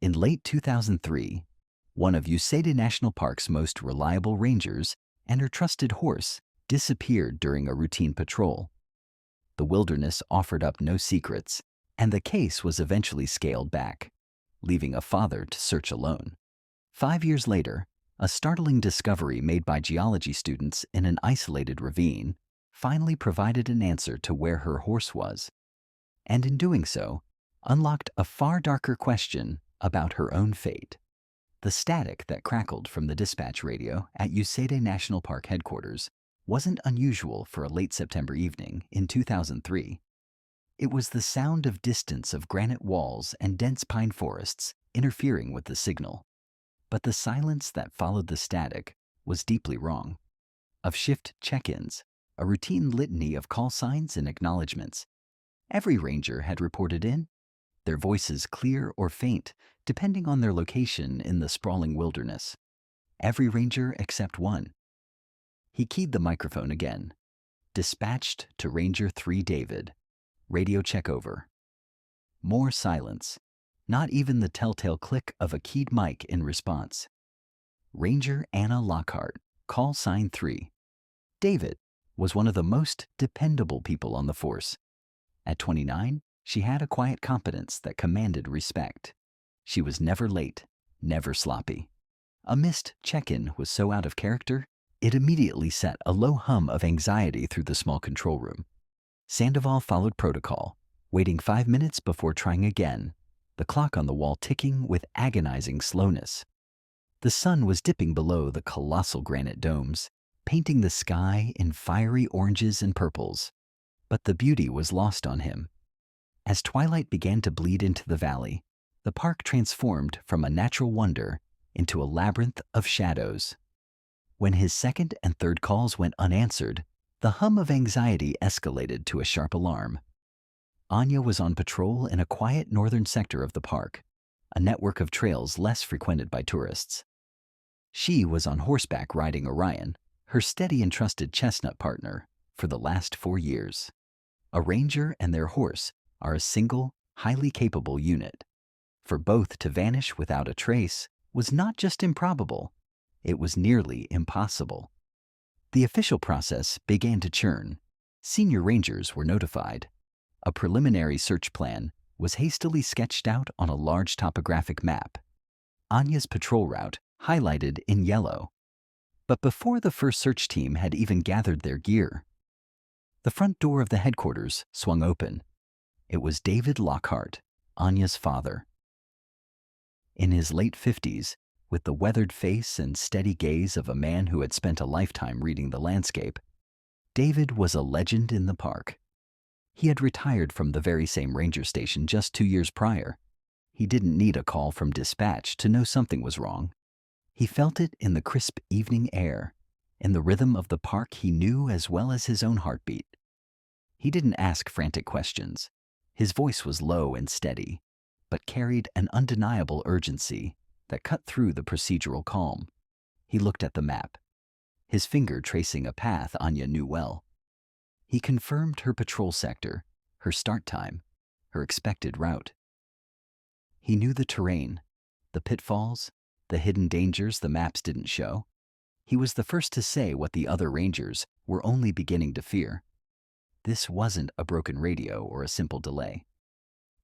In late 2003, one of Yusede National Park's most reliable rangers and her trusted horse disappeared during a routine patrol. The wilderness offered up no secrets, and the case was eventually scaled back, leaving a father to search alone. 5 years later, a startling discovery made by geology students in an isolated ravine finally provided an answer to where her horse was, and in doing so, unlocked a far darker question about her own fate. The static that crackled from the dispatch radio at Yusede National Park headquarters wasn't unusual for a late September evening in 2003. It was the sound of distance of granite walls and dense pine forests interfering with the signal. But the silence that followed the static was deeply wrong. Of shift check-ins, a routine litany of call signs and acknowledgments. Every ranger had reported in, their voices clear or faint, depending on their location in the sprawling wilderness. Every ranger except one. He keyed the microphone again. Dispatched to Ranger 3 David. Radio check over. More silence. Not even the telltale click of a keyed mic in response. Ranger Anna Lockhart, call sign 3. David was one of the most dependable people on the force. At 29, she had a quiet competence that commanded respect. She was never late, never sloppy. A missed check-in was so out of character, it immediately set a low hum of anxiety through the small control room. Sandoval followed protocol, waiting 5 minutes before trying again, the clock on the wall ticking with agonizing slowness. The sun was dipping below the colossal granite domes, painting the sky in fiery oranges and purples. But the beauty was lost on him. As twilight began to bleed into the valley, the park transformed from a natural wonder into a labyrinth of shadows. When his second and third calls went unanswered, the hum of anxiety escalated to a sharp alarm. Anya was on patrol in a quiet northern sector of the park, a network of trails less frequented by tourists. She was on horseback riding Orion, her steady and trusted chestnut partner, for the last 4 years. A ranger and their horse are a single, highly capable unit. For both to vanish without a trace was not just improbable, it was nearly impossible. The official process began to churn. Senior rangers were notified. A preliminary search plan was hastily sketched out on a large topographic map. Anya's patrol route highlighted in yellow. But before the first search team had even gathered their gear, the front door of the headquarters swung open. It was David Lockhart, Anya's father. In his late 50s, with the weathered face and steady gaze of a man who had spent a lifetime reading the landscape, David was a legend in the park. He had retired from the very same ranger station just 2 years prior. He didn't need a call from dispatch to know something was wrong. He felt it in the crisp evening air, in the rhythm of the park he knew as well as his own heartbeat. He didn't ask frantic questions. His voice was low and steady, but carried an undeniable urgency that cut through the procedural calm. He looked at the map, his finger tracing a path Anya knew well. He confirmed her patrol sector, her start time, her expected route. He knew the terrain, the pitfalls, the hidden dangers the maps didn't show. He was the first to say what the other rangers were only beginning to fear. This wasn't a broken radio or a simple delay.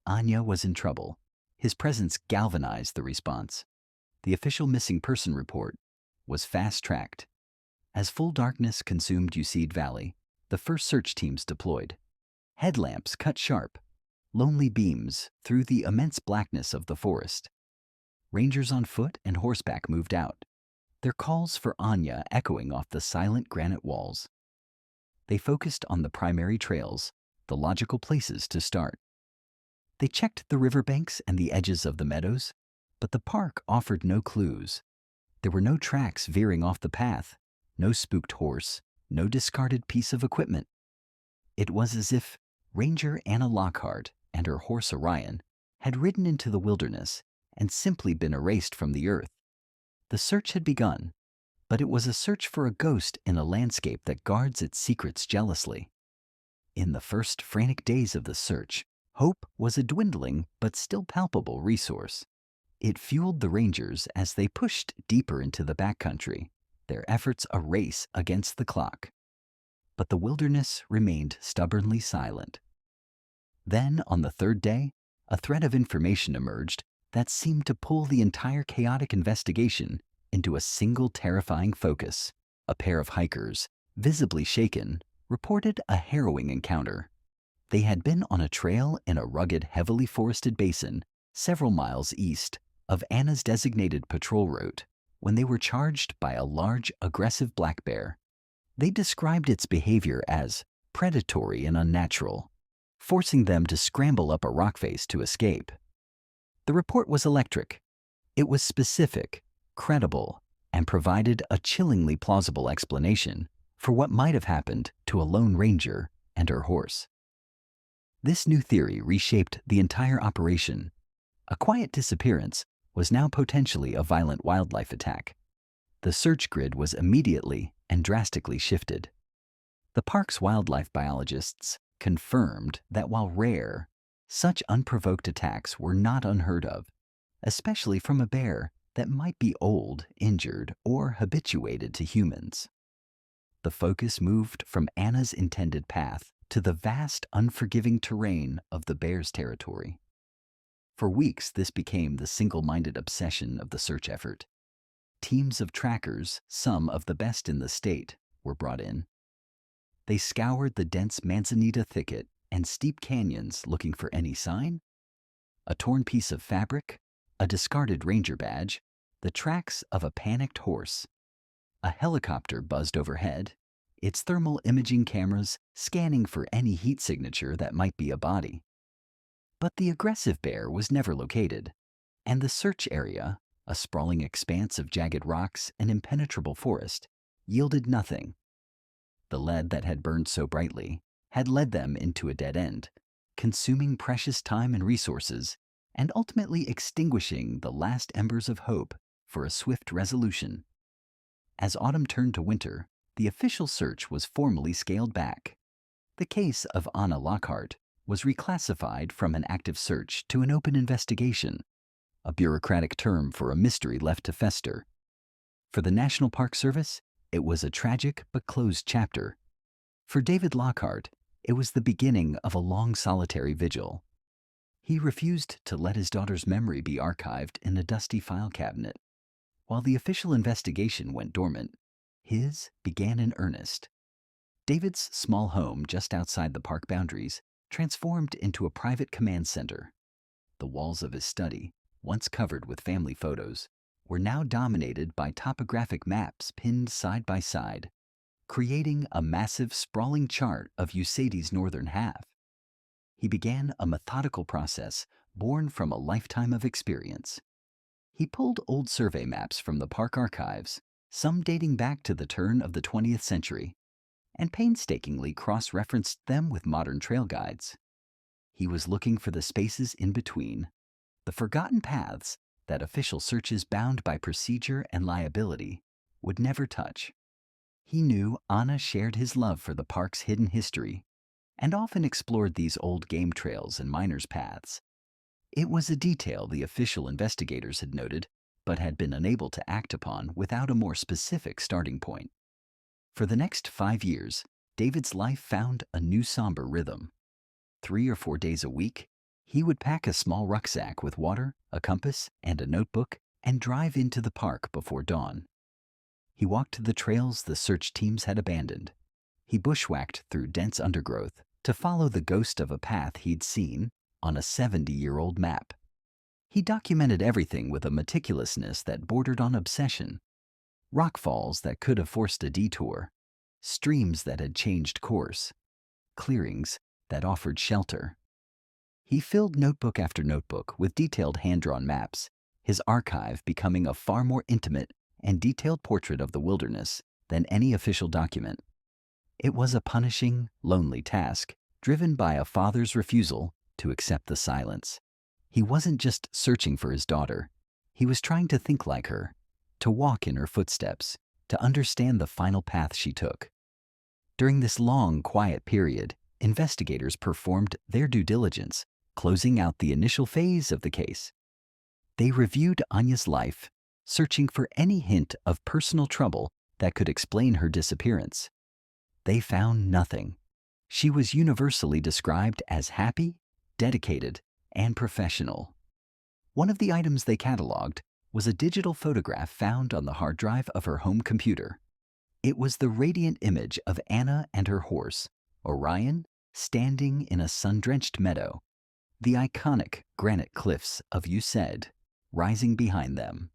Anya was in trouble. His presence galvanized the response. The official missing person report was fast-tracked. As full darkness consumed Yusede Valley, the first search teams deployed. Headlamps cut sharp, lonely beams through the immense blackness of the forest. Rangers on foot and horseback moved out, their calls for Anya echoing off the silent granite walls. They focused on the primary trails, the logical places to start. They checked the riverbanks and the edges of the meadows, but the park offered no clues. There were no tracks veering off the path, no spooked horse, no discarded piece of equipment. It was as if Ranger Anna Lockhart and her horse Orion had ridden into the wilderness and simply been erased from the earth. The search had begun, but it was a search for a ghost in a landscape that guards its secrets jealously. In the first frantic days of the search, hope was a dwindling but still palpable resource. It fueled the rangers as they pushed deeper into the backcountry, their efforts a race against the clock. But the wilderness remained stubbornly silent. Then, on the third day, a thread of information emerged that seemed to pull the entire chaotic investigation into a single terrifying focus. A pair of hikers, visibly shaken, reported a harrowing encounter. They had been on a trail in a rugged, heavily forested basin several miles east of Anna's designated patrol route when they were charged by a large, aggressive black bear. They described its behavior as predatory and unnatural, forcing them to scramble up a rock face to escape. The report was electric. It was specific, credible, and provided a chillingly plausible explanation for what might have happened to a lone ranger and her horse. This new theory reshaped the entire operation. A quiet disappearance was now potentially a violent wildlife attack. The search grid was immediately and drastically shifted. The park's wildlife biologists confirmed that while rare, such unprovoked attacks were not unheard of, especially from a bear that might be old, injured, or habituated to humans. The focus moved from Anna's intended path to the vast, unforgiving terrain of the bear's territory. For weeks, this became the single-minded obsession of the search effort. Teams of trackers, some of the best in the state, were brought in. They scoured the dense manzanita thicket and steep canyons looking for any sign. A torn piece of fabric, a discarded ranger badge, the tracks of a panicked horse. A helicopter buzzed overhead, its thermal imaging cameras scanning for any heat signature that might be a body. But the aggressive bear was never located, and the search area, a sprawling expanse of jagged rocks and impenetrable forest, yielded nothing. The lead that had burned so brightly had led them into a dead end, consuming precious time and resources, and ultimately extinguishing the last embers of hope for a swift resolution. As autumn turned to winter, the official search was formally scaled back. The case of Anna Lockhart was reclassified from an active search to an open investigation, a bureaucratic term for a mystery left to fester. For the National Park Service, it was a tragic but closed chapter. For David Lockhart, it was the beginning of a long solitary vigil. He refused to let his daughter's memory be archived in a dusty file cabinet. While the official investigation went dormant, his began in earnest. David's small home just outside the park boundaries transformed into a private command center. The walls of his study, once covered with family photos, were now dominated by topographic maps pinned side by side, creating a massive, sprawling chart of Yusede's northern half. He began a methodical process born from a lifetime of experience. He pulled old survey maps from the park archives, some dating back to the turn of the 20th century, and painstakingly cross-referenced them with modern trail guides. He was looking for the spaces in between, the forgotten paths that official searches bound by procedure and liability would never touch. He knew Anna shared his love for the park's hidden history and often explored these old game trails and miners' paths. It was a detail the official investigators had noted, but had been unable to act upon without a more specific starting point. For the next 5 years, David's life found a new somber rhythm. 3 or 4 days a week, he would pack a small rucksack with water, a compass, and a notebook and drive into the park before dawn. He walked the trails the search teams had abandoned. He bushwhacked through dense undergrowth to follow the ghost of a path he'd seen on a 70-year-old map. He documented everything with a meticulousness that bordered on obsession. Rockfalls that could have forced a detour, streams that had changed course, clearings that offered shelter. He filled notebook after notebook with detailed hand-drawn maps, his archive becoming a far more intimate and detailed portrait of the wilderness than any official document. It was a punishing, lonely task, driven by a father's refusal to accept the silence. He wasn't just searching for his daughter. He was trying to think like her, to walk in her footsteps, to understand the final path she took. During this long, quiet period, investigators performed their due diligence, closing out the initial phase of the case. They reviewed Anya's life, searching for any hint of personal trouble that could explain her disappearance. They found nothing. She was universally described as happy, dedicated, and professional. One of the items they cataloged was a digital photograph found on the hard drive of her home computer. It was the radiant image of Anna and her horse, Orion, standing in a sun-drenched meadow, the iconic granite cliffs of Yusede rising behind them.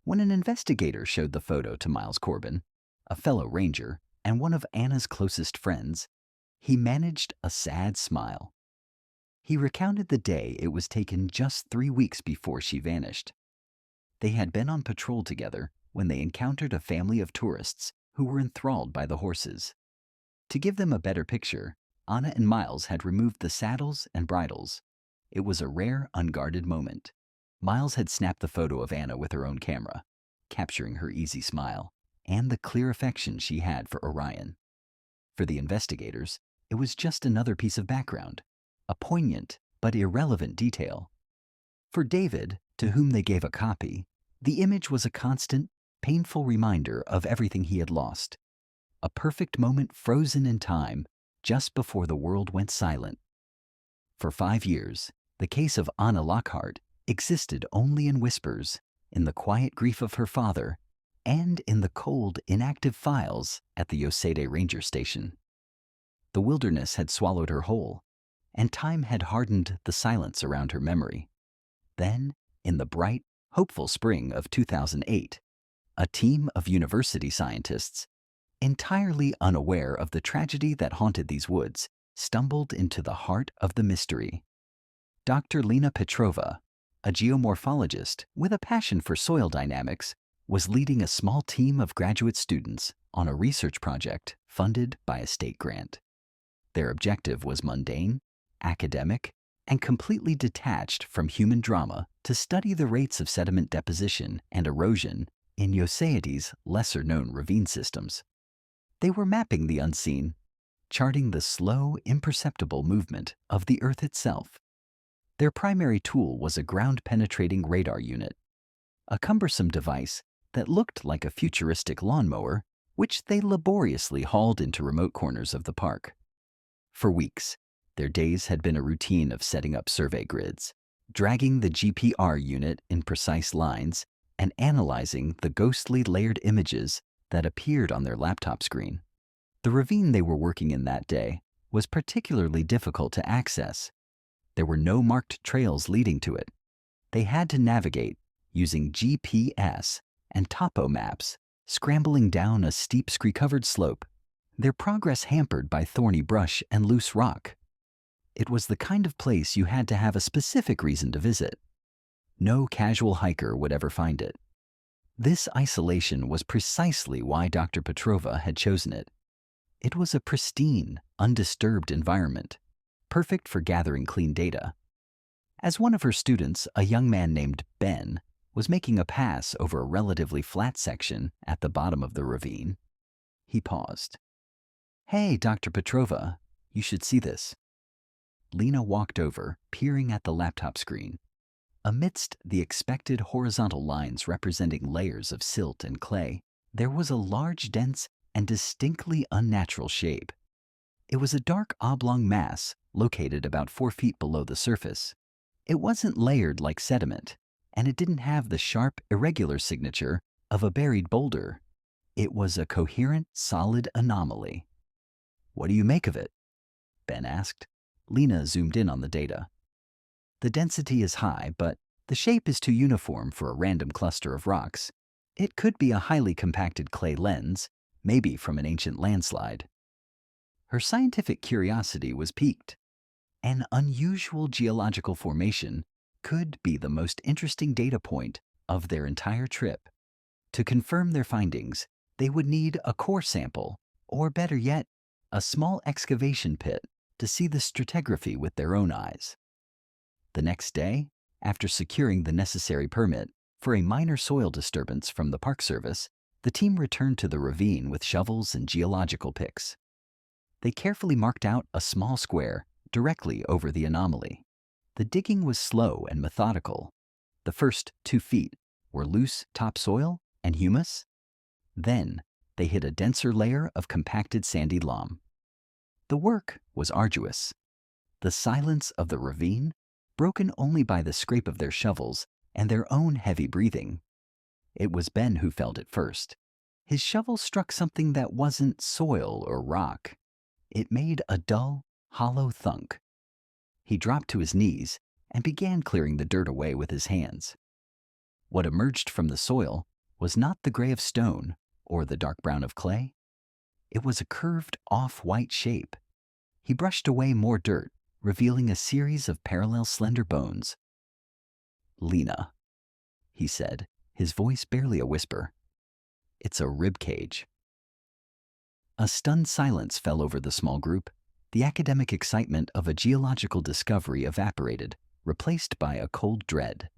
When an investigator showed the photo to Miles Corbin, a fellow ranger and one of Anna's closest friends, he managed a sad smile. He recounted the day it was taken just 3 weeks before she vanished. They had been on patrol together when they encountered a family of tourists who were enthralled by the horses. To give them a better picture, Anna and Miles had removed the saddles and bridles. It was a rare, unguarded moment. Miles had snapped the photo of Anna with her own camera, capturing her easy smile and the clear affection she had for Orion. For the investigators, it was just another piece of background, a poignant but irrelevant detail. For David, to whom they gave a copy, the image was a constant, painful reminder of everything he had lost. A perfect moment frozen in time just before the world went silent. For 5 years, the case of Anna Lockhart existed only in whispers, in the quiet grief of her father, and in the cold, inactive files at the Yusede Ranger Station. The wilderness had swallowed her whole, and time had hardened the silence around her memory. Then, in the bright, hopeful spring of 2008, a team of university scientists, entirely unaware of the tragedy that haunted these woods, stumbled into the heart of the mystery. Dr. Lena Petrova, a geomorphologist with a passion for soil dynamics, was leading a small team of graduate students on a research project funded by a state grant. Their objective was mundane, academic, and completely detached from human drama to study the rates of sediment deposition and erosion in Yosemite's lesser-known ravine systems. They were mapping the unseen, charting the slow, imperceptible movement of the Earth itself. Their primary tool was a ground-penetrating radar unit, a cumbersome device that looked like a futuristic lawnmower, which they laboriously hauled into remote corners of the park. For weeks, their days had been a routine of setting up survey grids, dragging the GPR unit in precise lines, and analyzing the ghostly layered images that appeared on their laptop screen. The ravine they were working in that day was particularly difficult to access. There were no marked trails leading to it. They had to navigate using GPS and topo maps, scrambling down a steep scree-covered slope, their progress hampered by thorny brush and loose rock. It was the kind of place you had to have a specific reason to visit. No casual hiker would ever find it. This isolation was precisely why Dr. Petrova had chosen it. It was a pristine, undisturbed environment, perfect for gathering clean data. As one of her students, a young man named Ben, was making a pass over a relatively flat section at the bottom of the ravine, he paused. "Hey, Dr. Petrova, you should see this." Lena walked over, peering at the laptop screen. Amidst the expected horizontal lines representing layers of silt and clay, there was a large, dense, and distinctly unnatural shape. It was a dark oblong mass located about 4 feet below the surface. It wasn't layered like sediment, and it didn't have the sharp, irregular signature of a buried boulder. It was a coherent, solid anomaly. "What do you make of it?" Ben asked. Lena zoomed in on the data. "The density is high, but the shape is too uniform for a random cluster of rocks. It could be a highly compacted clay lens, maybe from an ancient landslide." Her scientific curiosity was piqued. An unusual geological formation could be the most interesting data point of their entire trip. To confirm their findings, they would need a core sample, or better yet, a small excavation pit to see the stratigraphy with their own eyes. The next day, after securing the necessary permit for a minor soil disturbance from the Park Service, the team returned to the ravine with shovels and geological picks. They carefully marked out a small square directly over the anomaly. The digging was slow and methodical, The first 2 feet were loose topsoil and humus. Then they hit a denser layer of compacted sandy loam. The work was arduous. The silence of the ravine, broken only by the scrape of their shovels and their own heavy breathing. It was Ben who felt it first. His shovel struck something that wasn't soil or rock. It made a dull, hollow thunk. He dropped to his knees and began clearing the dirt away with his hands. What emerged from the soil was not the gray of stone or the dark brown of clay. It was a curved, off-white shape. He brushed away more dirt, revealing a series of parallel slender bones. "Lena," he said, his voice barely a whisper. "It's a rib cage." A stunned silence fell over the small group. The academic excitement of a geological discovery evaporated, replaced by a cold dread.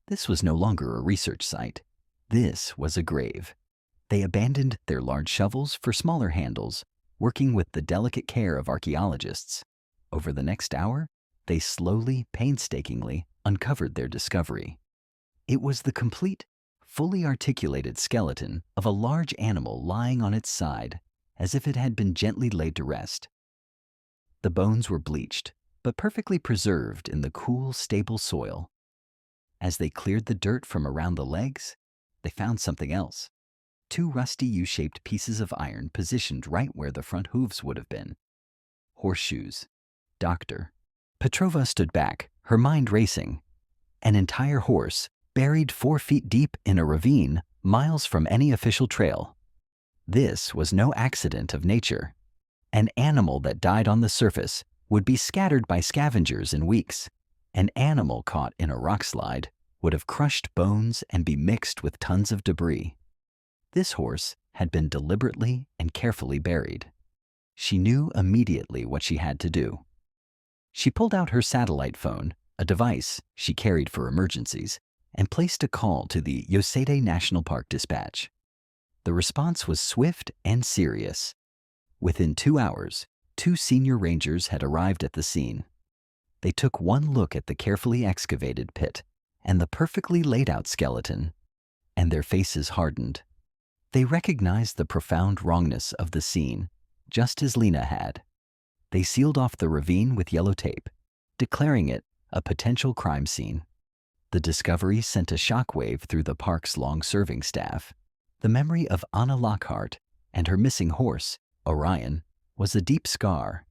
This was no longer a research site. This was a grave. They abandoned their large shovels for smaller handles, working with the delicate care of archaeologists. Over the next hour, they slowly, painstakingly uncovered their discovery. It was the complete, fully articulated skeleton of a large animal lying on its side, as if it had been gently laid to rest. The bones were bleached, but perfectly preserved in the cool, stable soil. As they cleared the dirt from around the legs, they found something else. 2 rusty U-shaped pieces of iron positioned right where the front hooves would have been. Horseshoes. Doctor. Petrova stood back, her mind racing. An entire horse, buried 4 feet deep in a ravine, miles from any official trail. This was no accident of nature. An animal that died on the surface would be scattered by scavengers in weeks. An animal caught in a rock slide would have crushed bones and be mixed with tons of debris. This horse had been deliberately and carefully buried. She knew immediately what she had to do. She pulled out her satellite phone, a device she carried for emergencies, and placed a call to the Yusede National Park dispatch. The response was swift and serious. Within 2 hours, 2 senior rangers had arrived at the scene. They took one look at the carefully excavated pit and the perfectly laid out skeleton, and their faces hardened. They recognized the profound wrongness of the scene, just as Lena had. They sealed off the ravine with yellow tape, declaring it a potential crime scene. The discovery sent a shockwave through the park's long-serving staff. The memory of Anna Lockhart and her missing horse, Orion, was a deep scar,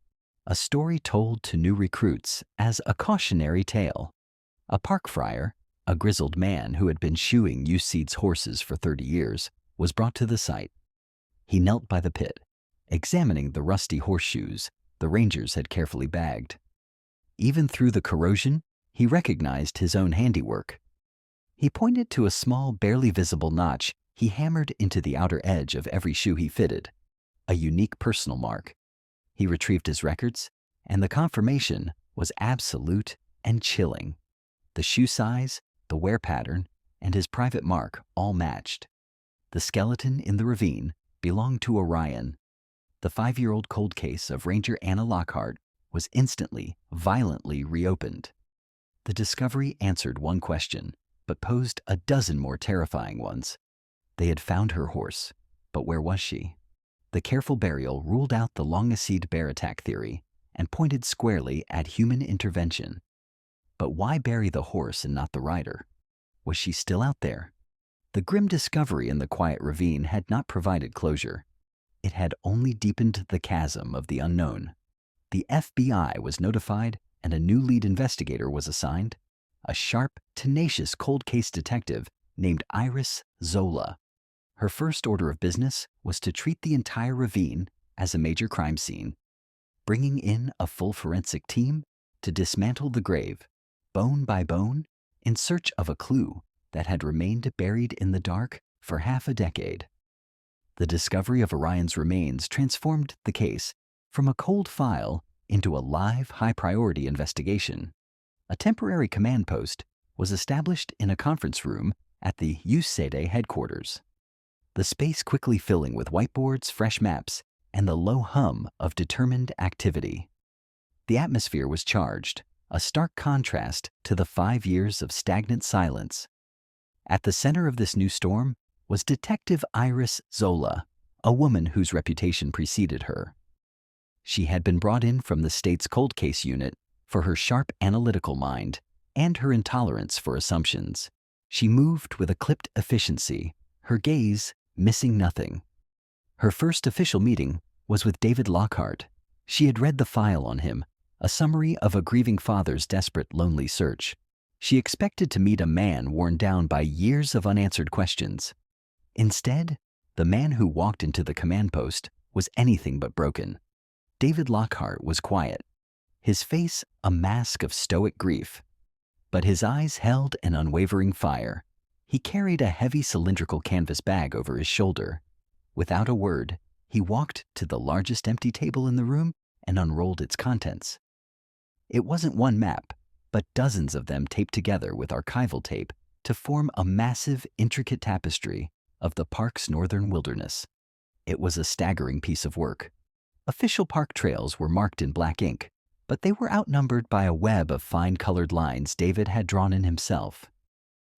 a story told to new recruits as a cautionary tale. A park friar, a grizzled man who had been shoeing Yusede's horses for 30 years, was brought to the site. He knelt by the pit, examining the rusty horseshoes the rangers had carefully bagged. Even through the corrosion, he recognized his own handiwork. He pointed to a small, barely visible notch he hammered into the outer edge of every shoe he fitted, a unique personal mark. He retrieved his records, and the confirmation was absolute and chilling. The shoe size, the wear pattern, and his private mark all matched. The skeleton in the ravine belonged to Orion. The 5-year-old cold case of Ranger Anna Lockhart was instantly, violently reopened. The discovery answered one question, but posed a dozen more terrifying ones. They had found her horse, but where was she? The careful burial ruled out the Longacid bear attack theory and pointed squarely at human intervention. But why bury the horse and not the rider? Was she still out there? The grim discovery in the quiet ravine had not provided closure. It had only deepened the chasm of the unknown. The FBI was notified and a new lead investigator was assigned, a sharp, tenacious cold case detective named Iris Zola. Her first order of business was to treat the entire ravine as a major crime scene, bringing in a full forensic team to dismantle the grave, bone by bone, in search of a clue that had remained buried in the dark for half a decade. The discovery of Orion's remains transformed the case from a cold file into a live, high-priority investigation. A temporary command post was established in a conference room at the Yusede headquarters, the space quickly filling with whiteboards, fresh maps, and the low hum of determined activity. The atmosphere was charged, a stark contrast to the 5 years of stagnant silence. At the center of this new storm was Detective Iris Zola, a woman whose reputation preceded her. She had been brought in from the state's cold case unit for her sharp analytical mind and her intolerance for assumptions. She moved with a clipped efficiency, her gaze missing nothing. Her first official meeting was with David Lockhart. She had read the file on him, a summary of a grieving father's desperate, lonely search. She expected to meet a man worn down by years of unanswered questions. Instead, the man who walked into the command post was anything but broken. David Lockhart was quiet, his face a mask of stoic grief, but his eyes held an unwavering fire. He carried a heavy cylindrical canvas bag over his shoulder. Without a word, he walked to the largest empty table in the room and unrolled its contents. It wasn't one map, but dozens of them taped together with archival tape to form a massive, intricate tapestry of the park's northern wilderness. It was a staggering piece of work. Official park trails were marked in black ink, but they were outnumbered by a web of fine-colored lines David had drawn in himself.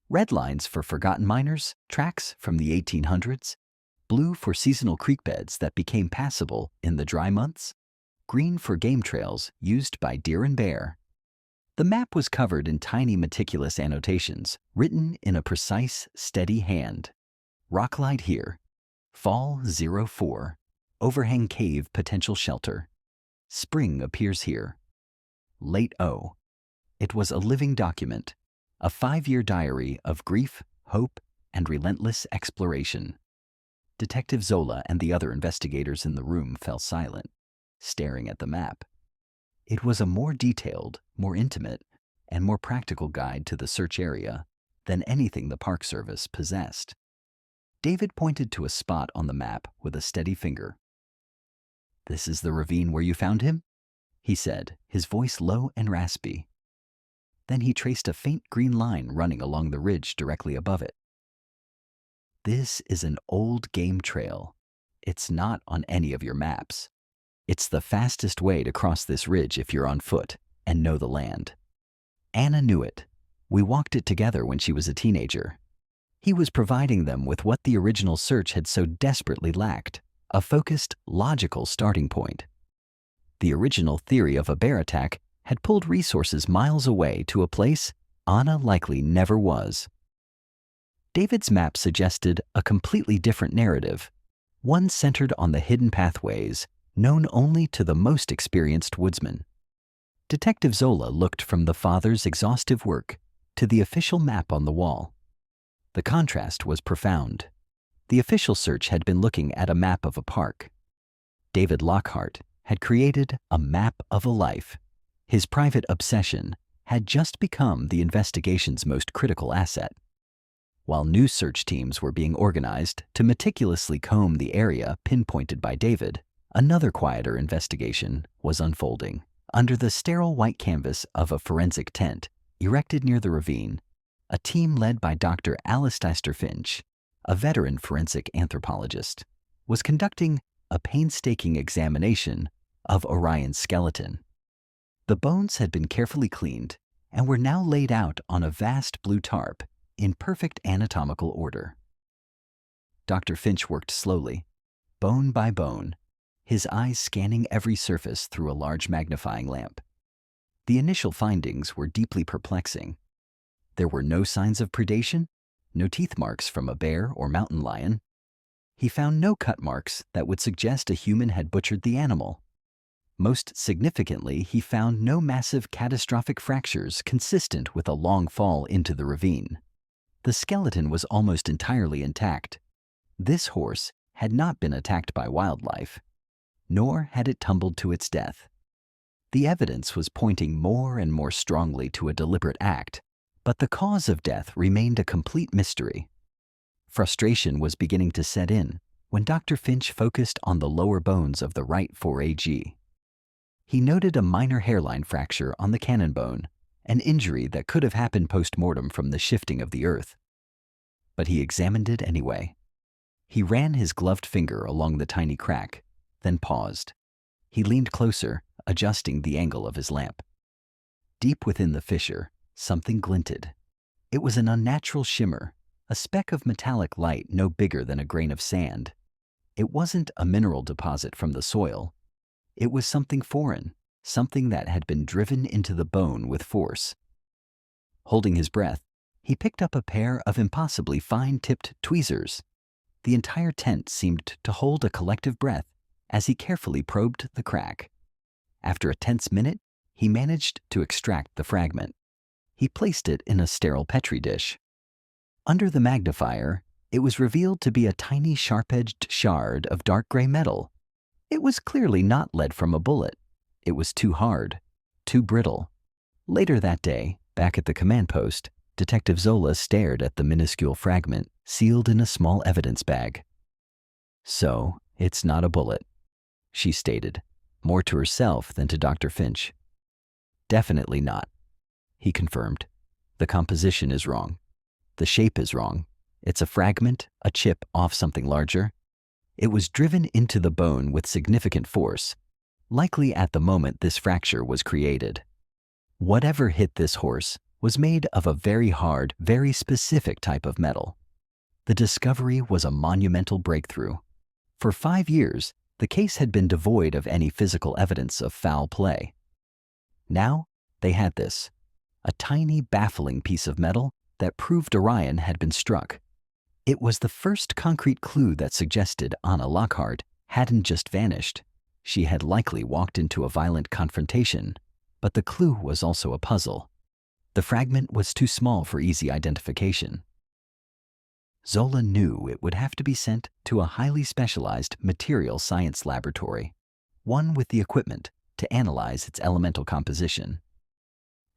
Red lines for forgotten miners, tracks from the 1800s, blue for seasonal creek beds that became passable in the dry months, green for game trails used by deer and bear. The map was covered in tiny meticulous annotations, written in a precise, steady hand. Rocklight here. Fall 04. Overhang cave potential shelter. Spring appears here. Late O. It was a living document, a 5-year diary of grief, hope, and relentless exploration. Detective Zola and the other investigators in the room fell silent, staring at the map. It was a more detailed, more intimate, and more practical guide to the search area than anything the Park Service possessed. David pointed to a spot on the map with a steady finger. "This is the ravine where you found him?" he said, his voice low and raspy. Then he traced a faint green line running along the ridge directly above it. "This is an old game trail. It's not on any of your maps. It's the fastest way to cross this ridge if you're on foot and know the land. Anna knew it. We walked it together when she was a teenager." He was providing them with what the original search had so desperately lacked, a focused, logical starting point. The original theory of a bear attack had pulled resources miles away to a place Anna likely never was. David's map suggested a completely different narrative, one centered on the hidden pathways known only to the most experienced woodsman. Detective Zola looked from the father's exhaustive work to the official map on the wall. The contrast was profound. The official search had been looking at a map of a park. David Lockhart had created a map of a life. His private obsession had just become the investigation's most critical asset. While new search teams were being organized to meticulously comb the area pinpointed by David, another quieter investigation was unfolding. Under the sterile white canvas of a forensic tent erected near the ravine, a team led by Dr. Alistair Finch, a veteran forensic anthropologist, was conducting a painstaking examination of Orion's skeleton. The bones had been carefully cleaned and were now laid out on a vast blue tarp in perfect anatomical order. Dr. Finch worked slowly, bone by bone, his eyes scanning every surface through a large magnifying lamp. The initial findings were deeply perplexing. There were no signs of predation, no teeth marks from a bear or mountain lion. He found no cut marks that would suggest a human had butchered the animal. Most significantly, he found no massive catastrophic fractures consistent with a long fall into the ravine. The skeleton was almost entirely intact. This horse had not been attacked by wildlife, nor had it tumbled to its death. The evidence was pointing more and more strongly to a deliberate act, but the cause of death remained a complete mystery. Frustration was beginning to set in when Dr. Finch focused on the lower bones of the right 4AG. He noted a minor hairline fracture on the cannon bone, an injury that could have happened post-mortem from the shifting of the earth. But he examined it anyway. He ran his gloved finger along the tiny crack, then paused. He leaned closer, adjusting the angle of his lamp. Deep within the fissure, something glinted. It was an unnatural shimmer, a speck of metallic light no bigger than a grain of sand. It wasn't a mineral deposit from the soil. It was something foreign, something that had been driven into the bone with force. Holding his breath, he picked up a pair of impossibly fine-tipped tweezers. The entire tent seemed to hold a collective breath as he carefully probed the crack. After a tense minute, he managed to extract the fragment. He placed it in a sterile Petri dish. Under the magnifier, it was revealed to be a tiny sharp-edged shard of dark gray metal. It was clearly not lead from a bullet. It was too hard, too brittle. Later that day, back at the command post, Detective Zola stared at the minuscule fragment sealed in a small evidence bag. "So, it's not a bullet," she stated, more to herself than to Dr. Finch. "Definitely not," he confirmed. "The composition is wrong. The shape is wrong. It's a fragment, a chip off something larger. It was driven into the bone with significant force, likely at the moment this fracture was created. Whatever hit this horse was made of a very hard, very specific type of metal. The discovery was a monumental breakthrough. For 5 years, the case had been devoid of any physical evidence of foul play. Now, they had this, a tiny, baffling piece of metal that proved Orion had been struck. It was the first concrete clue that suggested Anna Lockhart hadn't just vanished. She had likely walked into a violent confrontation, but the clue was also a puzzle. The fragment was too small for easy identification. Zola knew it would have to be sent to a highly specialized material science laboratory, one with the equipment to analyze its elemental composition.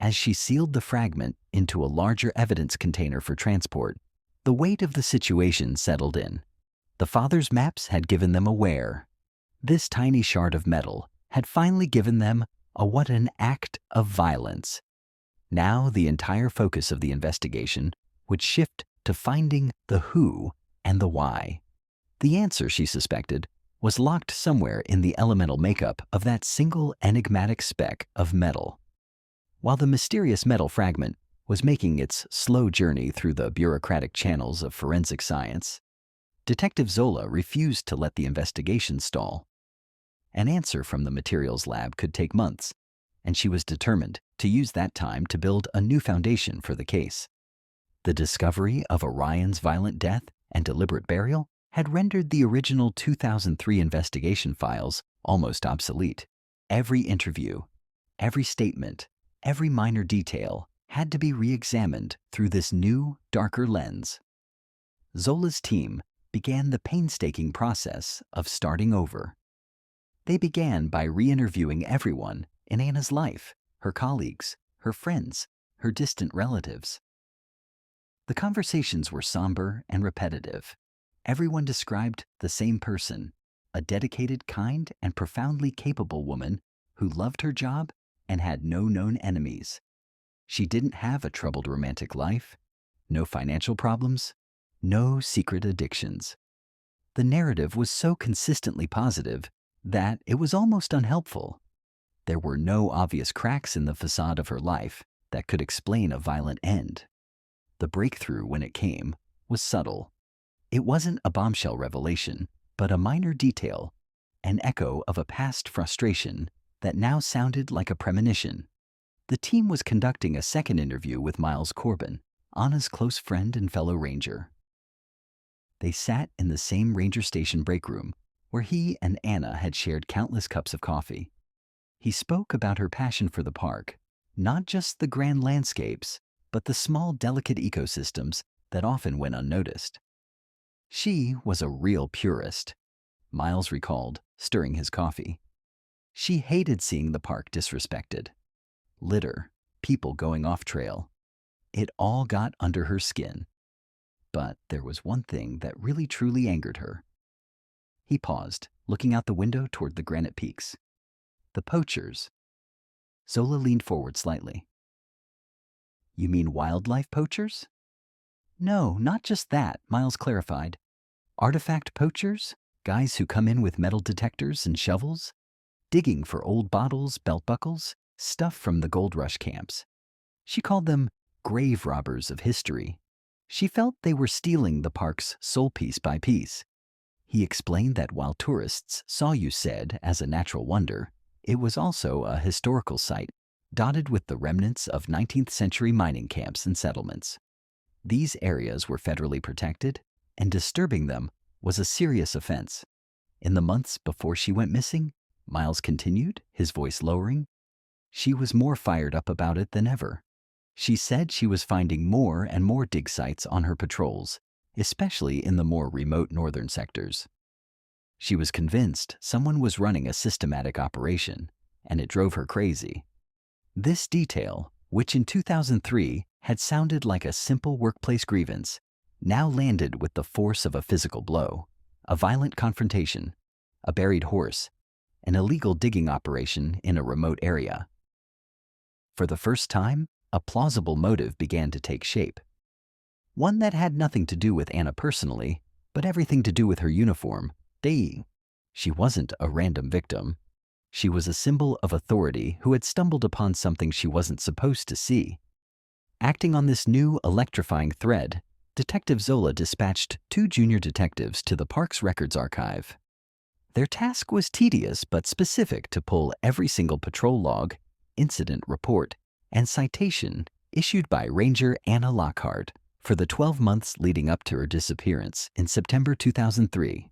As she sealed the fragment into a larger evidence container for transport, the weight of the situation settled in. The father's maps had given them a where. This tiny shard of metal had finally given them a what an act of violence. Now the entire focus of the investigation would shift to finding the who and the why. The answer, she suspected, was locked somewhere in the elemental makeup of that single enigmatic speck of metal. While the mysterious metal fragment was making its slow journey through the bureaucratic channels of forensic science, Detective Zola refused to let the investigation stall. An answer from the materials lab could take months, and she was determined to use that time to build a new foundation for the case. The discovery of Orion's violent death and deliberate burial had rendered the original 2003 investigation files almost obsolete. Every interview, every statement, every minor detail had to be re-examined through this new, darker lens. Zola's team began the painstaking process of starting over. They began by re-interviewing everyone in Anna's life, her colleagues, her friends, her distant relatives. The conversations were somber and repetitive. Everyone described the same person, a dedicated, kind, and profoundly capable woman who loved her job and had no known enemies. She didn't have a troubled romantic life, no financial problems, no secret addictions. The narrative was so consistently positive that it was almost unhelpful. There were no obvious cracks in the facade of her life that could explain a violent end. The breakthrough, when it came, was subtle. It wasn't a bombshell revelation, but a minor detail, an echo of a past frustration that now sounded like a premonition. The team was conducting a second interview with Miles Corbin, Anna's close friend and fellow ranger. They sat in the same ranger station break room where he and Anna had shared countless cups of coffee. He spoke about her passion for the park, not just the grand landscapes, but the small, delicate ecosystems that often went unnoticed. She was a real purist, Miles recalled, stirring his coffee. She hated seeing the park disrespected. Litter, people going off trail. It all got under her skin. But there was one thing that really truly angered her. He paused, looking out the window toward the granite peaks. The poachers. Zola leaned forward slightly. "You mean wildlife poachers?" "No, not just that," Miles clarified. "Artifact poachers? Guys who come in with metal detectors and shovels, digging for old bottles, belt buckles, stuff from the gold rush camps. She called them grave robbers of history. She felt they were stealing the park's soul piece by piece. He explained that while tourists saw Yusede as a natural wonder, it was also a historical site, dotted with the remnants of 19th century mining camps and settlements. These areas were federally protected, and disturbing them was a serious offense. In the months before she went missing, Miles continued, his voice lowering, she was more fired up about it than ever. She said she was finding more and more dig sites on her patrols, especially in the more remote northern sectors. She was convinced someone was running a systematic operation, and it drove her crazy. This detail, which in 2003 had sounded like a simple workplace grievance, now landed with the force of a physical blow, a violent confrontation, a buried horse, an illegal digging operation in a remote area. For the first time, a plausible motive began to take shape. One that had nothing to do with Anna personally, but everything to do with her uniform, Dei. She wasn't a random victim. She was a symbol of authority who had stumbled upon something she wasn't supposed to see. Acting on this new electrifying thread, Detective Zola dispatched 2 junior detectives to the park's records archive. Their task was tedious but specific to pull every single patrol log, incident report, and citation issued by Ranger Anna Lockhart for the 12 months leading up to her disappearance in September 2003.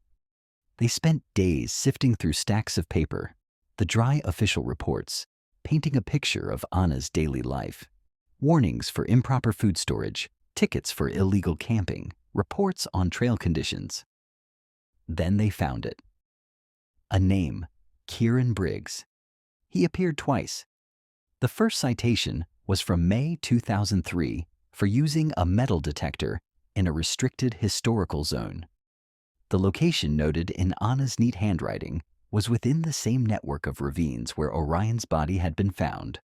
They spent days sifting through stacks of paper, the dry official reports, painting a picture of Anna's daily life. Warnings for improper food storage, tickets for illegal camping, reports on trail conditions. Then they found it. A name, Kieran Briggs. He appeared twice. The first citation was from May 2003 for using a metal detector in a restricted historical zone. The location noted in Anna's neat handwriting was within the same network of ravines where Orion's body had been found.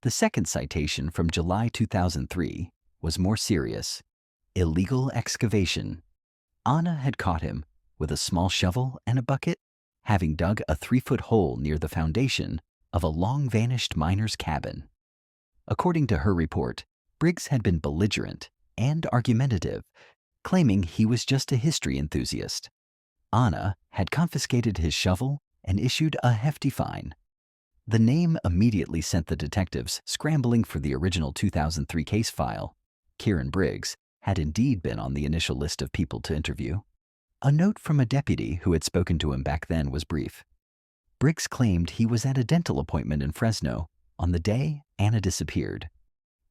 The second citation from July 2003 was more serious. Illegal excavation. Anna had caught him with a small shovel and a bucket, having dug a 3-foot hole near the foundation of a long-vanished miner's cabin. According to her report, Briggs had been belligerent and argumentative, claiming he was just a history enthusiast. Anna had confiscated his shovel and issued a hefty fine. The name immediately sent the detectives scrambling for the original 2003 case file. Kieran Briggs had indeed been on the initial list of people to interview. A note from a deputy who had spoken to him back then was brief. Briggs claimed he was at a dental appointment in Fresno on the day Anna disappeared.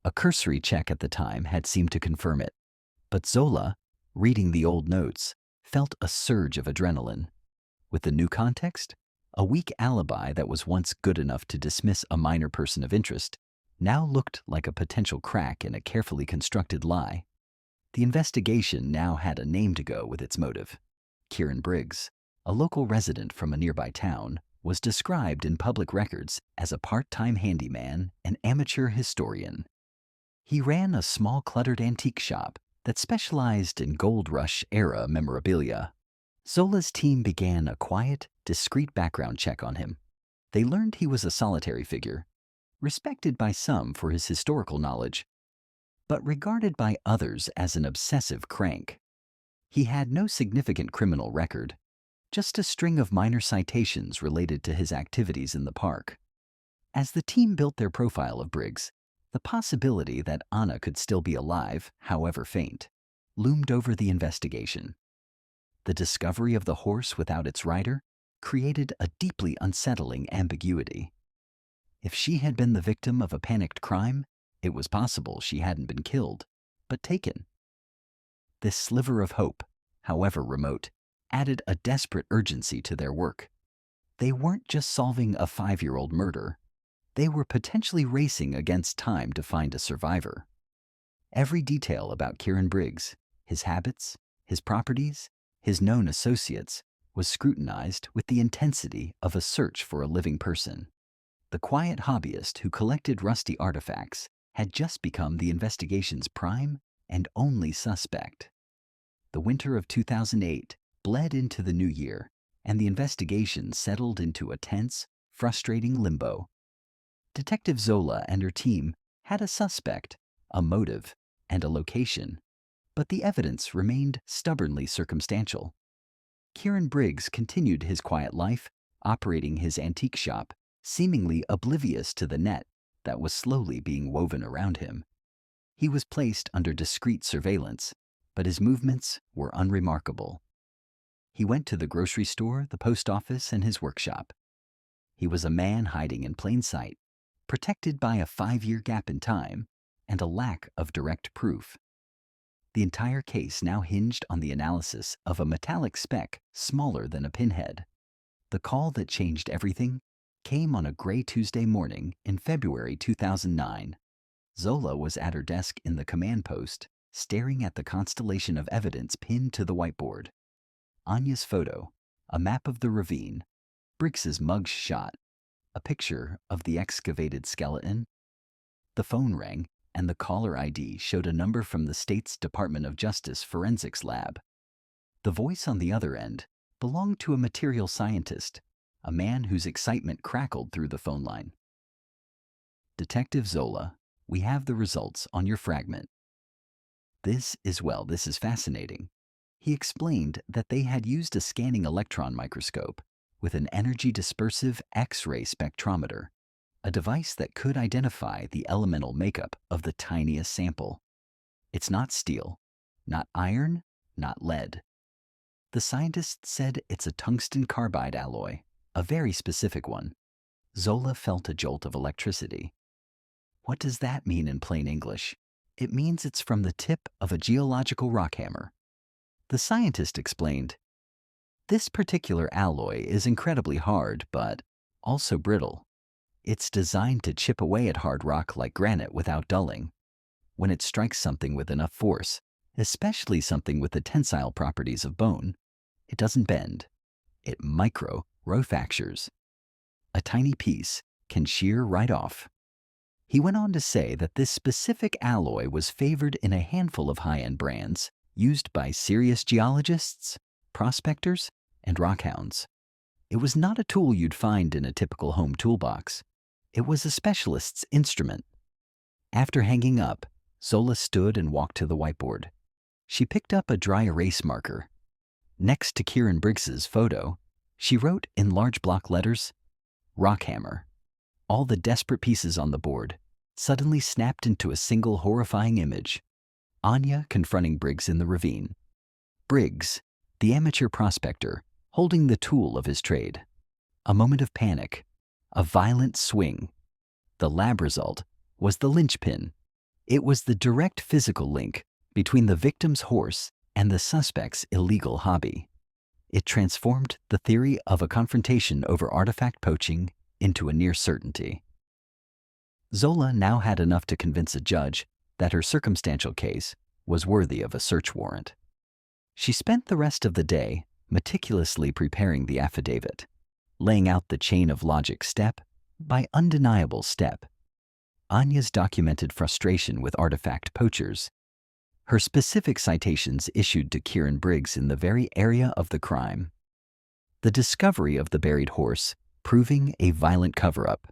A cursory check at the time had seemed to confirm it, but Zola, reading the old notes, felt a surge of adrenaline. With the new context, a weak alibi that was once good enough to dismiss a minor person of interest now looked like a potential crack in a carefully constructed lie. The investigation now had a name to go with its motive. Kieran Briggs, a local resident from a nearby town, was described in public records as a part-time handyman and amateur historian. He ran a small cluttered antique shop that specialized in Gold Rush-era memorabilia. Zola's team began a quiet, discreet background check on him. They learned he was a solitary figure, respected by some for his historical knowledge, but regarded by others as an obsessive crank. He had no significant criminal record, just a string of minor citations related to his activities in the park. As the team built their profile of Briggs, the possibility that Anna could still be alive, however faint, loomed over the investigation. The discovery of the horse without its rider created a deeply unsettling ambiguity. If she had been the victim of a panicked crime, it was possible she hadn't been killed, but taken. This sliver of hope, however remote, added a desperate urgency to their work. They weren't just solving a 5-year-old murder. They were potentially racing against time to find a survivor. Every detail about Kieran Briggs, his habits, his properties, his known associates, was scrutinized with the intensity of a search for a living person. The quiet hobbyist who collected rusty artifacts had just become the investigation's prime and only suspect. The winter of 2008 bled into the new year, and the investigation settled into a tense, frustrating limbo. Detective Zola and her team had a suspect, a motive, and a location, but the evidence remained stubbornly circumstantial. Kieran Briggs continued his quiet life, operating his antique shop, seemingly oblivious to the net that was slowly being woven around him. He was placed under discreet surveillance, but his movements were unremarkable. He went to the grocery store, the post office, and his workshop. He was a man hiding in plain sight, protected by a 5-year gap in time and a lack of direct proof. The entire case now hinged on the analysis of a metallic speck smaller than a pinhead. The call that changed everything came on a gray Tuesday morning in February 2009. Zola was at her desk in the command post, staring at the constellation of evidence pinned to the whiteboard. Anya's photo, a map of the ravine, Briggs's mug shot, a picture of the excavated skeleton. The phone rang, and the caller ID showed a number from the state's Department of Justice Forensics Lab. The voice on the other end belonged to a material scientist, a man whose excitement crackled through the phone line. Detective Zola, we have the results on your fragment. This is fascinating. He explained that they had used a scanning electron microscope with an energy dispersive X-ray spectrometer, a device that could identify the elemental makeup of the tiniest sample. It's not steel, not iron, not lead. The scientist said it's a tungsten carbide alloy, a very specific one. Zola felt a jolt of electricity. What does that mean in plain English? It means it's from the tip of a geological rock hammer. The scientist explained, this particular alloy is incredibly hard, but also brittle. It's designed to chip away at hard rock like granite without dulling. When it strikes something with enough force, especially something with the tensile properties of bone, it doesn't bend. It micro-fractures. A tiny piece can shear right off. He went on to say that this specific alloy was favored in a handful of high-end brands used by serious geologists, prospectors, and rockhounds. It was not a tool you'd find in a typical home toolbox. It was a specialist's instrument. After hanging up, Zola stood and walked to the whiteboard. She picked up a dry erase marker. Next to Kieran Briggs's photo, she wrote in large block letters, Rockhammer. All the desperate pieces on the board suddenly snapped into a single horrifying image. Anya confronting Briggs in the ravine. Briggs, the amateur prospector, holding the tool of his trade. A moment of panic. A violent swing. The lab result was the linchpin. It was the direct physical link between the victim's horse and the suspect's illegal hobby. It transformed the theory of a confrontation over artifact poaching into a near certainty. Zola now had enough to convince a judge that her circumstantial case was worthy of a search warrant. She spent the rest of the day meticulously preparing the affidavit, laying out the chain of logic step by undeniable step. Anya's documented frustration with artifact poachers, her specific citations issued to Kieran Briggs in the very area of the crime, the discovery of the buried horse proving a violent cover-up,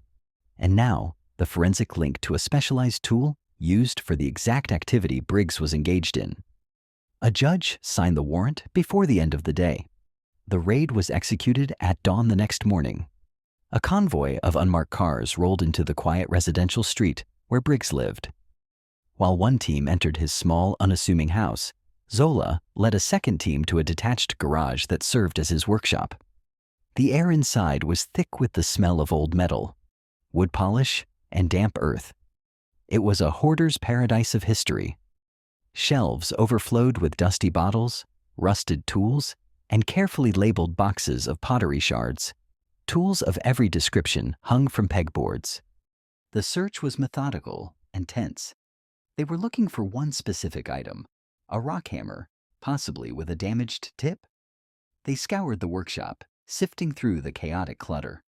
and now the forensic link to a specialized tool used for the exact activity Briggs was engaged in. A judge signed the warrant before the end of the day. The raid was executed at dawn the next morning. A convoy of unmarked cars rolled into the quiet residential street where Briggs lived. While one team entered his small, unassuming house, Zola led a second team to a detached garage that served as his workshop. The air inside was thick with the smell of old metal, wood polish, and damp earth. It was a hoarder's paradise of history. Shelves overflowed with dusty bottles, rusted tools, and carefully labeled boxes of pottery shards. Tools of every description hung from pegboards. The search was methodical and tense. They were looking for one specific item, a rock hammer, possibly with a damaged tip. They scoured the workshop, sifting through the chaotic clutter.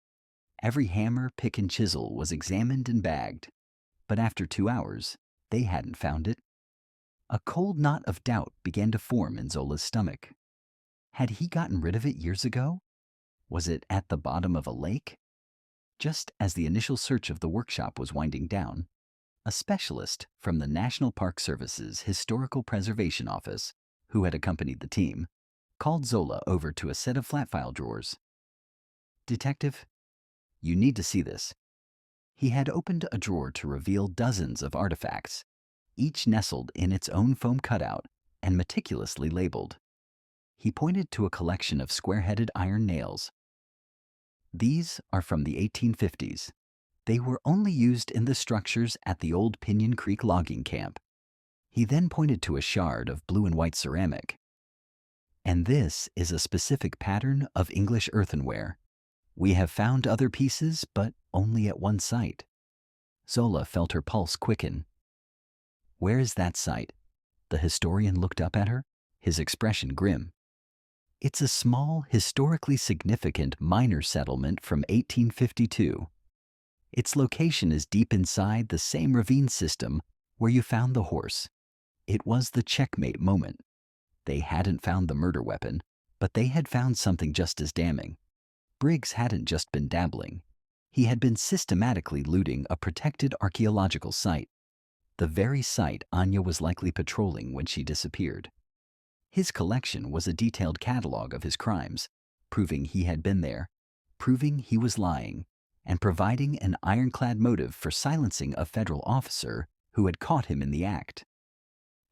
Every hammer, pick, and chisel was examined and bagged, but after 2 hours, they hadn't found it. A cold knot of doubt began to form in Zola's stomach. Had he gotten rid of it years ago? Was it at the bottom of a lake? Just as the initial search of the workshop was winding down, a specialist from the National Park Service's Historical Preservation Office, who had accompanied the team, called Zola over to a set of flat file drawers. "Detective, you need to see this." He had opened a drawer to reveal dozens of artifacts, each nestled in its own foam cutout and meticulously labeled. He pointed to a collection of square-headed iron nails. "These are from the 1850s. They were only used in the structures at the old Pinyon Creek logging camp." He then pointed to a shard of blue and white ceramic. "And this is a specific pattern of English earthenware. We have found other pieces, but only at one site." Zola felt her pulse quicken. "Where is that site?" The historian looked up at her, his expression grim. "It's a small, historically significant miner settlement from 1852. Its location is deep inside the same ravine system where you found the horse." It was the checkmate moment. They hadn't found the murder weapon, but they had found something just as damning. Briggs hadn't just been dabbling. He had been systematically looting a protected archaeological site, the very site Anya was likely patrolling when she disappeared. His collection was a detailed catalog of his crimes, proving he had been there, proving he was lying, and providing an ironclad motive for silencing a federal officer who had caught him in the act.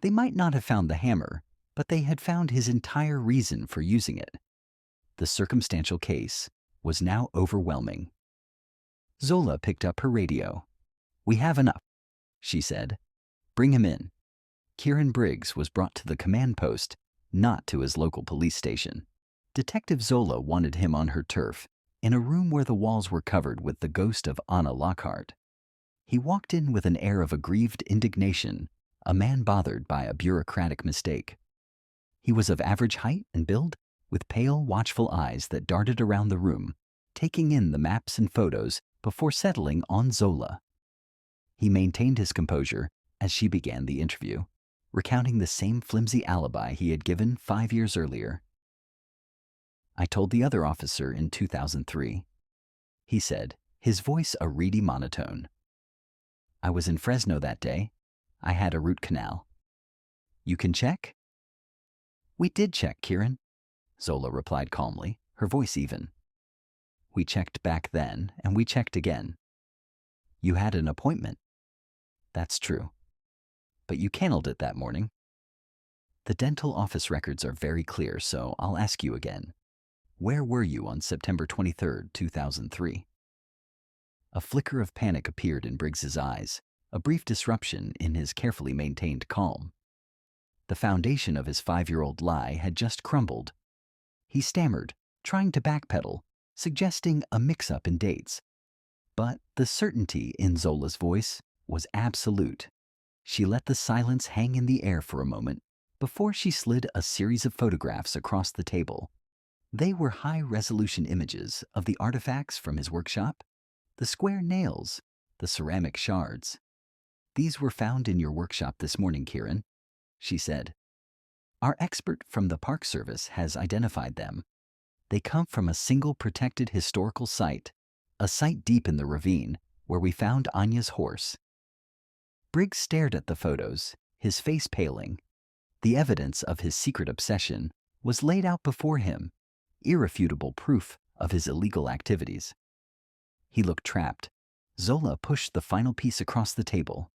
They might not have found the hammer, but they had found his entire reason for using it. The circumstantial case was now overwhelming. Zola picked up her radio. "We have enough," she said. "Bring him in." Kieran Briggs was brought to the command post, not to his local police station. Detective Zola wanted him on her turf, in a room where the walls were covered with the ghost of Anna Lockhart. He walked in with an air of aggrieved indignation, a man bothered by a bureaucratic mistake. He was of average height and build, with pale, watchful eyes that darted around the room, taking in the maps and photos before settling on Zola. He maintained his composure as she began the interview, recounting the same flimsy alibi he had given 5 years earlier. "I told the other officer in 2003, he said, his voice a reedy monotone. "I was in Fresno that day. I had a root canal." "You can check?" "We did check, Kieran," Zola replied calmly, her voice even. "We checked back then, and we checked again." "You had an appointment." "That's true. But you canceled it that morning." "The dental office records are very clear, so I'll ask you again. Where were you on September 23rd, 2003? A flicker of panic appeared in Briggs's eyes, a brief disruption in his carefully maintained calm. The foundation of his 5-year-old lie had just crumbled. He stammered, trying to backpedal, suggesting a mix-up in dates. But the certainty in Zola's voice was absolute. She let the silence hang in the air for a moment before she slid a series of photographs across the table. They were high-resolution images of the artifacts from his workshop, the square nails, the ceramic shards. "These were found in your workshop this morning, Kieran," she said. "Our expert from the Park Service has identified them. They come from a single protected historical site, a site deep in the ravine where we found Anya's horse." Briggs stared at the photos, his face paling. The evidence of his secret obsession was laid out before him, irrefutable proof of his illegal activities. He looked trapped. Zola pushed the final piece across the table.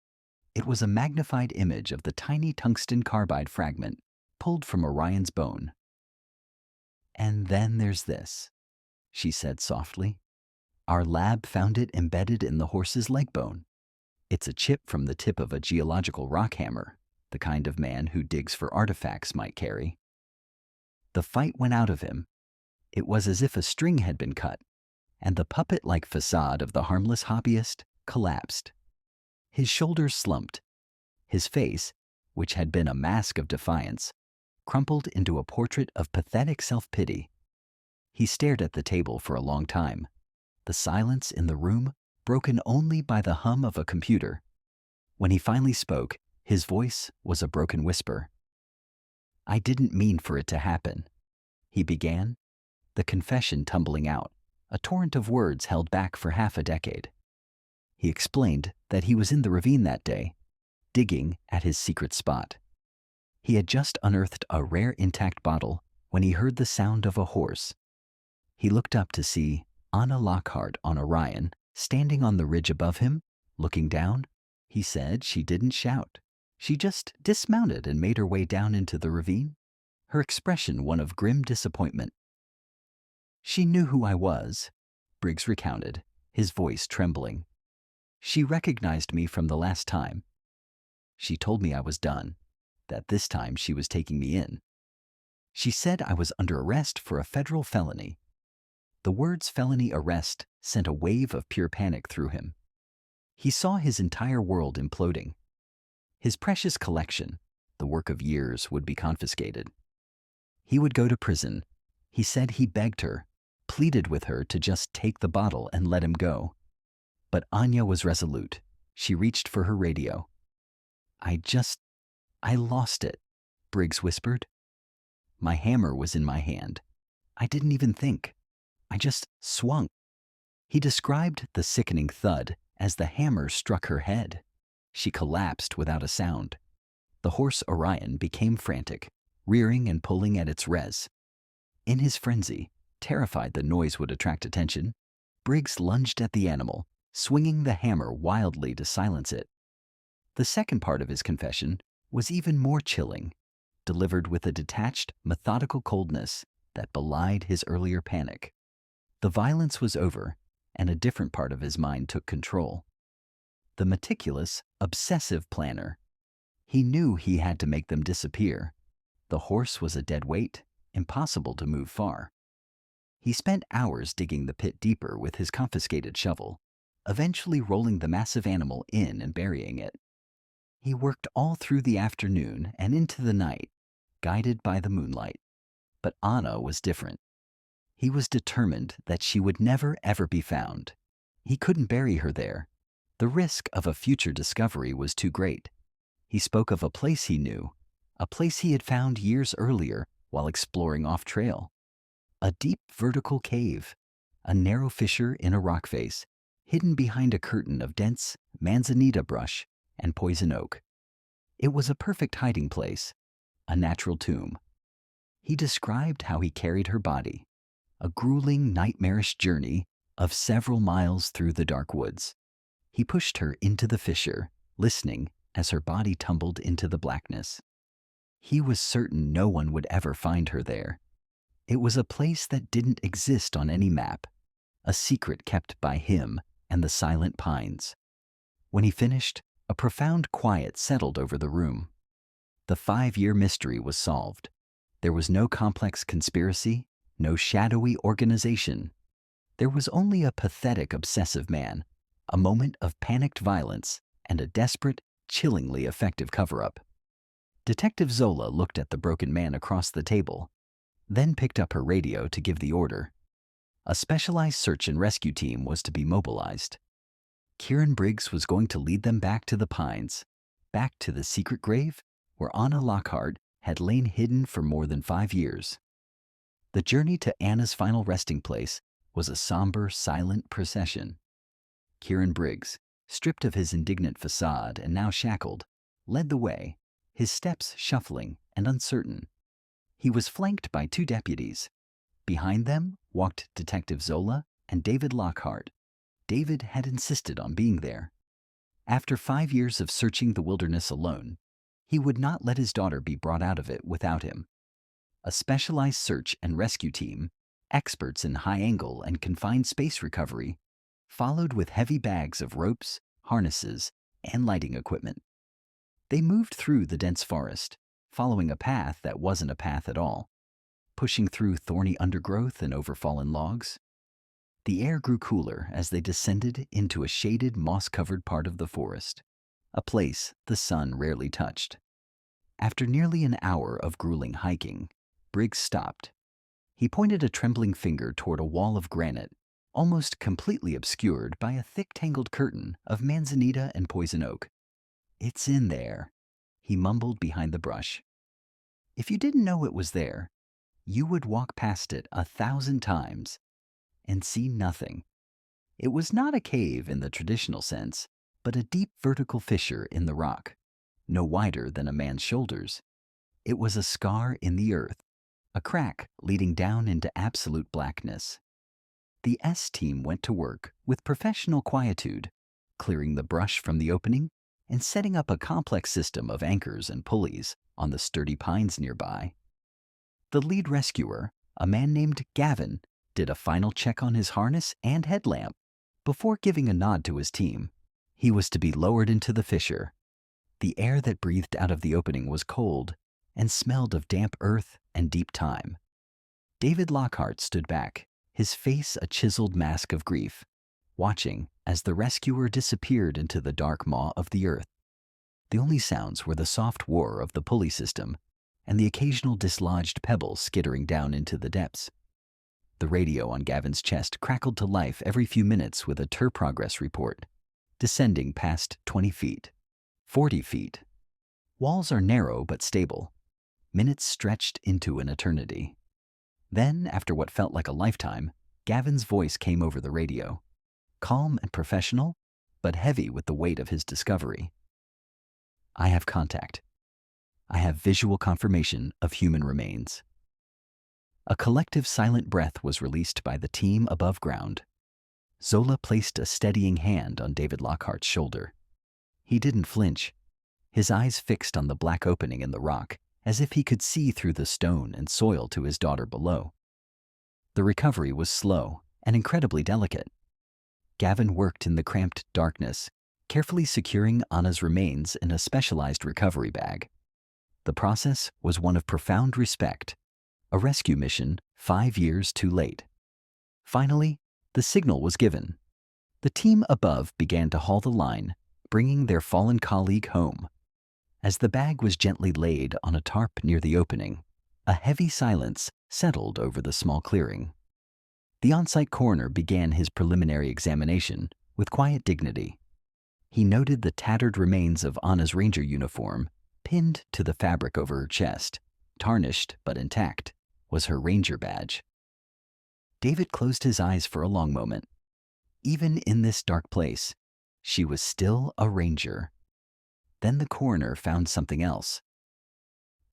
It was a magnified image of the tiny tungsten carbide fragment pulled from Orion's bone. "And then there's this," she said softly. "Our lab found it embedded in the horse's leg bone. It's a chip from the tip of a geological rock hammer, the kind of man who digs for artifacts might carry." The fight went out of him. It was as if a string had been cut, and the puppet-like facade of the harmless hobbyist collapsed. His shoulders slumped. His face, which had been a mask of defiance, crumpled into a portrait of pathetic self-pity. He stared at the table for a long time, the silence in the room broken only by the hum of a computer. When he finally spoke, his voice was a broken whisper. "I didn't mean for it to happen," he began, the confession tumbling out, a torrent of words held back for half a decade. He explained that he was in the ravine that day, digging at his secret spot. He had just unearthed a rare intact bottle when he heard the sound of a horse. He looked up to see Anna Lockhart on Orion, standing on the ridge above him, looking down. He said she didn't shout. She just dismounted and made her way down into the ravine, her expression one of grim disappointment. "She knew who I was," Briggs recounted, his voice trembling. "She recognized me from the last time. She told me I was done, that this time she was taking me in. She said I was under arrest for a federal felony." The words felony arrest sent a wave of pure panic through him. He saw his entire world imploding. His precious collection, the work of years, would be confiscated. He would go to prison. He said he begged her, pleaded with her to just take the bottle and let him go. But Anya was resolute. She reached for her radio. I lost it," Briggs whispered. "My hammer was in my hand. I didn't even think. I just swung." He described the sickening thud as the hammer struck her head. She collapsed without a sound. The horse Orion became frantic, rearing and pulling at its rez. In his frenzy, terrified the noise would attract attention, Briggs lunged at the animal, swinging the hammer wildly to silence it. The second part of his confession was even more chilling, delivered with a detached, methodical coldness that belied his earlier panic. The violence was over, and a different part of his mind took control. The meticulous, obsessive planner. He knew he had to make them disappear. The horse was a dead weight, impossible to move far. He spent hours digging the pit deeper with his confiscated shovel, eventually rolling the massive animal in and burying it. He worked all through the afternoon and into the night, guided by the moonlight. But Anna was different. He was determined that she would never ever be found. He couldn't bury her there. The risk of a future discovery was too great. He spoke of a place he knew, a place he had found years earlier while exploring off-trail. A deep vertical cave, a narrow fissure in a rock face, hidden behind a curtain of dense manzanita brush and poison oak. It was a perfect hiding place, a natural tomb. He described how he carried her body, a grueling, nightmarish journey of several miles through the dark woods. He pushed her into the fissure, listening as her body tumbled into the blackness. He was certain no one would ever find her there. It was a place that didn't exist on any map, a secret kept by him and the silent pines. When he finished, a profound quiet settled over the room. The 5-year mystery was solved. There was no complex conspiracy, no shadowy organization. There was only a pathetic, obsessive man, a moment of panicked violence, and a desperate, chillingly effective cover-up. Detective Zola looked at the broken man across the table, then picked up her radio to give the order. A specialized search and rescue team was to be mobilized. Kieran Briggs was going to lead them back to the pines, back to the secret grave where Anna Lockhart had lain hidden for more than 5 years. The journey to Anna's final resting place was a somber, silent procession. Kieran Briggs, stripped of his indignant facade and now shackled, led the way, his steps shuffling and uncertain. He was flanked by 2 deputies. Behind them walked Detective Zola and David Lockhart. David had insisted on being there. After 5 years of searching the wilderness alone, he would not let his daughter be brought out of it without him. A specialized search and rescue team, experts in high-angle and confined space recovery, followed with heavy bags of ropes, harnesses, and lighting equipment. They moved through the dense forest, following a path that wasn't a path at all, pushing through thorny undergrowth and over fallen logs. The air grew cooler as they descended into a shaded, moss-covered part of the forest, a place the sun rarely touched. After nearly an hour of grueling hiking, Briggs stopped. He pointed a trembling finger toward a wall of granite, almost completely obscured by a thick tangled curtain of manzanita and poison oak. "It's in there," he mumbled behind the brush. "If you didn't know it was there, you would walk past it 1,000 times, and see nothing. It was not a cave in the traditional sense, but a deep vertical fissure in the rock, no wider than a man's shoulders. It was a scar in the earth, a crack leading down into absolute blackness. The S team went to work with professional quietude, clearing the brush from the opening and setting up a complex system of anchors and pulleys on the sturdy pines nearby. The lead rescuer, a man named Gavin, did a final check on his harness and headlamp before giving a nod to his team. He was to be lowered into the fissure. The air that breathed out of the opening was cold and smelled of damp earth and deep time. David Lockhart stood back, his face a chiseled mask of grief, watching as the rescuer disappeared into the dark maw of the earth. The only sounds were the soft whir of the pulley system and the occasional dislodged pebbles skittering down into the depths. The radio on Gavin's chest crackled to life every few minutes with a tour progress report, descending past 20 feet, 40 feet. Walls are narrow but stable. Minutes stretched into an eternity. Then, after what felt like a lifetime, Gavin's voice came over the radio, calm and professional, but heavy with the weight of his discovery. I have contact. I have visual confirmation of human remains. A collective silent breath was released by the team above ground. Zola placed a steadying hand on David Lockhart's shoulder. He didn't flinch, his eyes fixed on the black opening in the rock, as if he could see through the stone and soil to his daughter below. The recovery was slow and incredibly delicate. Gavin worked in the cramped darkness, carefully securing Anna's remains in a specialized recovery bag. The process was one of profound respect, a rescue mission 5 years too late. Finally, the signal was given. The team above began to haul the line, bringing their fallen colleague home. As the bag was gently laid on a tarp near the opening, a heavy silence settled over the small clearing. The on-site coroner began his preliminary examination with quiet dignity. He noted the tattered remains of Anna's ranger uniform pinned to the fabric over her chest. Tarnished but intact was her ranger badge. David closed his eyes for a long moment. Even in this dark place, she was still a ranger. Then the coroner found something else.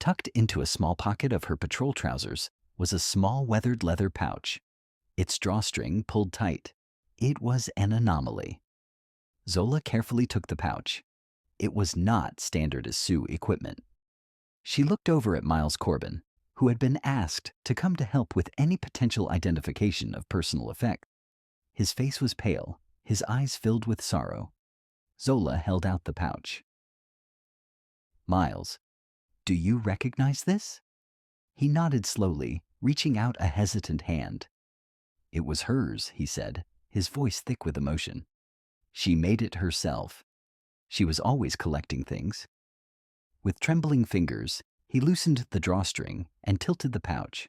Tucked into a small pocket of her patrol trousers was a small weathered leather pouch, its drawstring pulled tight. It was an anomaly. Zola carefully took the pouch. It was not standard Sioux equipment. She looked over at Miles Corbin, who had been asked to come to help with any potential identification of personal effect. His face was pale, his eyes filled with sorrow. Zola held out the pouch. Miles, do you recognize this? He nodded slowly, reaching out a hesitant hand. It was hers, he said, his voice thick with emotion. She made it herself. She was always collecting things. With trembling fingers, he loosened the drawstring and tilted the pouch.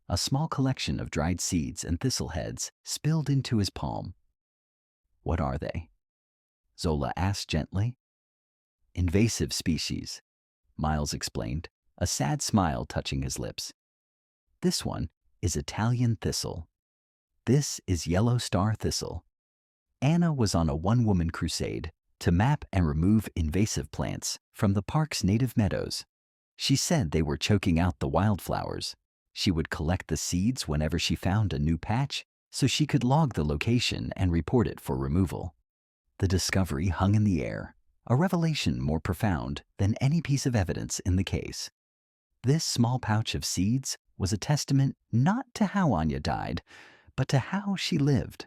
A small collection of dried seeds and thistle heads spilled into his palm. What are they? Zola asked gently. Invasive species, Miles explained, a sad smile touching his lips. This one is Italian thistle. This is yellow star thistle. Anna was on a one-woman crusade to map and remove invasive plants from the park's native meadows. She said they were choking out the wildflowers. She would collect the seeds whenever she found a new patch so she could log the location and report it for removal. The discovery hung in the air, a revelation more profound than any piece of evidence in the case. This small pouch of seeds was a testament not to how Anya died, but to how she lived.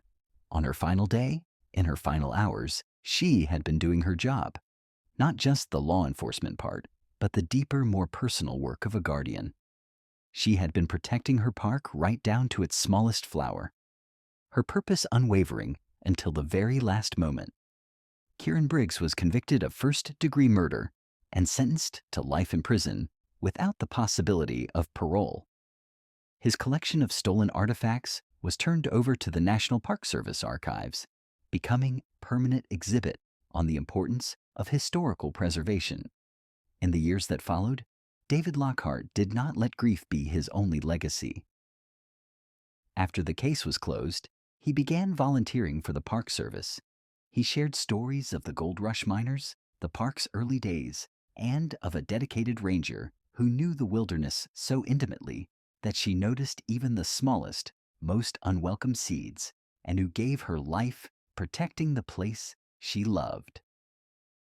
On her final day, in her final hours, she had been doing her job. Not just the law enforcement part, but the deeper, more personal work of a guardian. She had been protecting her park right down to its smallest flower. Her purpose unwavering until the very last moment. Kieran Briggs was convicted of first-degree murder and sentenced to life in prison without the possibility of parole. His collection of stolen artifacts was turned over to the National Park Service archives, becoming a permanent exhibit on the importance of historical preservation. In the years that followed, David Lockhart did not let grief be his only legacy. After the case was closed, He began volunteering for the Park Service. He shared stories of the gold rush miners, the park's early days, and of a dedicated ranger who knew the wilderness so intimately that she noticed even the smallest, most unwelcome seeds, and who gave her life protecting the place she loved.